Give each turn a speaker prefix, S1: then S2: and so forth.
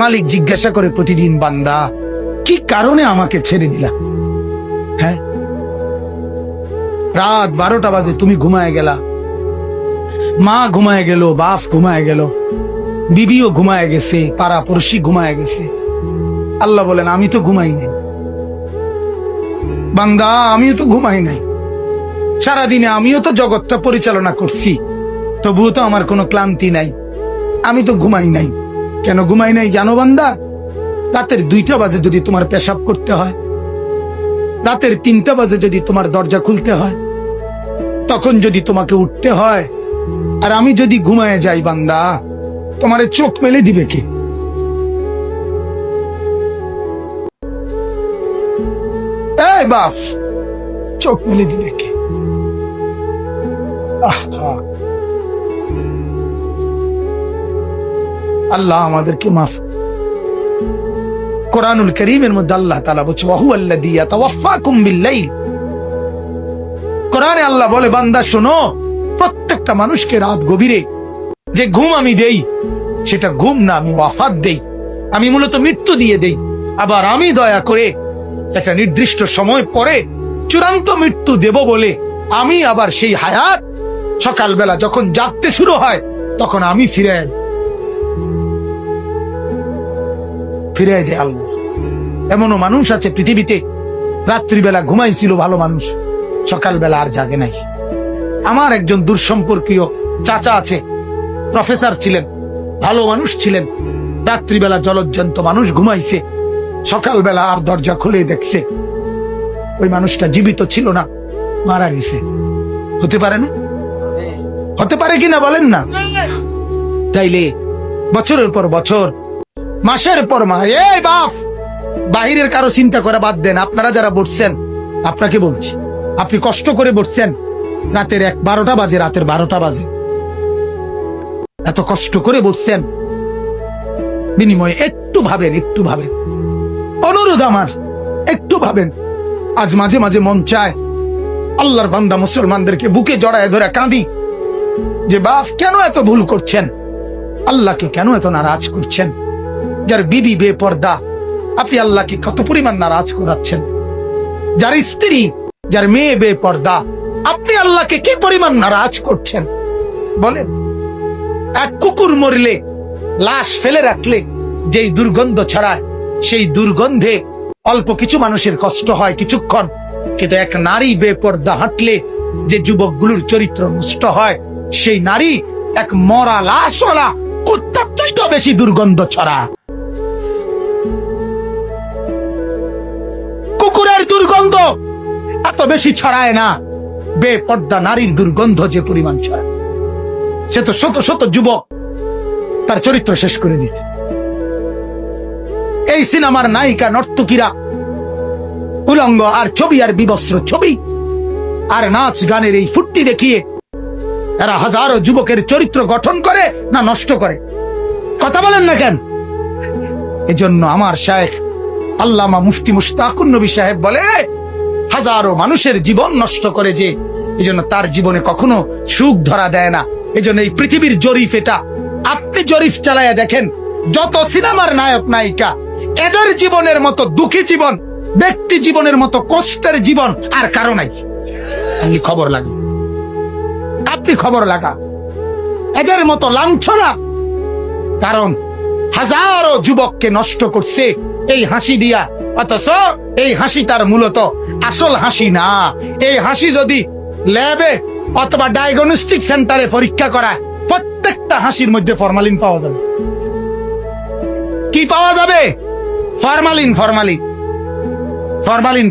S1: মালিক জিজ্ঞাসা করে প্রতিদিন, বান্দা কি কারণে আমাকে ছেড়ে দিলা? হ্যাঁ, রাত 12টা বাজে তুমি ঘুমায় গেলা, মা ঘুমায় গেল, বাপ ঘুমায় গেল, বিবিও ঘুমায় গেছে, পাড়া পড়শি ঘুমায় গেছে। আল্লাহ বলেন, আমি তো ঘুমাই নাই বান্দা, আমিও তো ঘুমাই নাই। সারাদিনে আমিও তো জগৎটা পরিচালনা করছি, তবুও তো আমার কোনো ক্লান্তি নাই, আমি তো ঘুমাই নাই। কেন ঘুমাই নাই জানো বান্দা? রাতের 2টা বাজে যদি তোমার পেশাব করতে হয়, রাতের 3টা বাজে যদি তোমার দরজা খুলতে হয়, তখন যদি তোমাকে উঠতে হয়, আর আমি যদি ঘুমায় যাই বান্দা, তোমারে চোখ মেলে দিবে কে? এই বাপ, চোখ মেলে দিবে কে? আল্লাহ আমাদেরকে মাফ। কোরআনুল কারীমের মধ্যে আল্লাহ তাআলা বলছে, ওয়া হুয়াল্লাযী ইয়াতাওয়াফফাকুম বিল-লাইল। কোরআনে আল্লাহ বলে, বান্দা শোনো, প্রত্যেকটা মানুষকে রাত গভীরে যে ঘুম আমি দেই, সেটা ঘুম না, আমি ওয়াফাত দেই, আমি মূলত মৃত্যু দিয়ে দেই। আবার আমি দয়া করে একটা নির্দিষ্ট সময় পরে চূড়ান্ত মৃত্যু দেব বলে আমি আবার সেই হায়াত সকালবেলা যখন জাগতে শুরু হয় তখন আমি ফিরে দেয় আল্লাহ। এমনও মানুষ আছে পৃথিবীতে, রাত্রিবেলা ঘুমাইছিল ভালো মানুষ, সকালবেলা আর জাগে নাই। আমার একজন দূরসম্পর্কীয় চাচা আছে, প্রফেসর ছিলেন, ভালো মানুষ ছিলেন, রাত্রিবেলা জলজ্জন্ত মানুষ ঘুমাইছে, সকালবেলা আর দরজা খুলে দেখছে ওই মানুষটা জীবিত ছিল না, মারা গেছে। হতে পারে না? হতে পারে কিনা বলেন না? তাইলে বছরের পর বছর, মাসের পর মাস, এই বাপ, বাহিরের কারো চিন্তা করে বাদ দেন। আপনারা যারা বসছেন, আপনাকে বলছি, আপনি কষ্ট করে বসছেন, রাতের 12টা বাজে, রাতের 12টা বাজে, এত কষ্ট করে বসছেন, বিনিময়ে একটু ভাবেন, একটু ভাবেন, অনুরোধ আমার, একটু ভাবেন। আজ মাঝে মাঝে মন চায় আল্লাহর বান্দা মুসলমানদেরকে বুকে জড়ায় ধরে কাঁদি যে বাপ, কেন এত ভুল করছেন? আল্লাহকে কেন এত নারাজ করছেন? যার বিবি বেপর্দা, আপনি আল্লাহকে কত পরিমাণ নারাজ করাচ্ছেন। যার স্ত্রী, যার মেয়ে বেপর্দা, আপনি আল্লাহকে কি পরিমাণ নারাজ করছেন বলে? এক কুকুর মরলে, লাশ ফেলে রাখলে যেই দুর্গন্ধ ছড়ায়, সেই দুর্গন্ধে অল্প কিছু মানুষের কষ্ট হয় কিছুক্ষণ, কিন্তু এক নারী বেপর্দা হাঁটলে যে যুবকগুলোর চরিত্র নষ্ট হয়, সেই নারী এক মরা লাশওয়ালা কুত্তার চাইতে বেশি দুর্গন্ধ ছড়া। কুকুরের দুর্গন্ধ এত বেশি ছড়ায় না, বেপর্দা নারীর দুর্গন্ধ যে পরিমাণ ছড়ায়, সে তো শত শত যুবক তার চরিত্র শেষ করে দিচ্ছে। এই সিনেমার নায়িকা নর্তকীরা উলঙ্গ আর ছবি আর বিবস্ত্র ছবি আর নাচ গানের এই ফুর্তি দেখিয়ে এরা হাজারো যুবকের চরিত্র গঠন করে না নষ্ট করে? কথা বলেন না কেন? এজন্য আমার শায়েখ আল্লামা মুফতি মুশতাকুন নবী সাহেব বলে, হাজারো মানুষের জীবন নষ্ট করে যে, এজন্য তার জীবনে কখনো সুখ ধরা দেয় না। এজন্য এই পৃথিবীর জরিফ এটা, আপনি জরিফ চালায়া দেখেন, যত সিনেমার নায়ক নায়িকা, এদের জীবনের মতো দুঃখী জীবন, ব্যক্তি জীবনের মতো কষ্টের জীবন আর কারো নাই। আপনি খবর লাগা, আপনি খবর লাগা, এদের মতো লাঞ্ছনা। কারণ হাজারো যুবককে নষ্ট করছে এই হাসি দিয়া, অথচ এই হাসিটার মূলত আসল হাসি না। এই হাসি যদি ল্যাবে অথবা ডায়াগনস্টিক সেন্টারে পরীক্ষা করায়, প্রত্যেকটা হাসির মধ্যে ফরমালিন পাওয়া যাবে। কি পাওয়া যাবে? Formalin, formalin, formalin.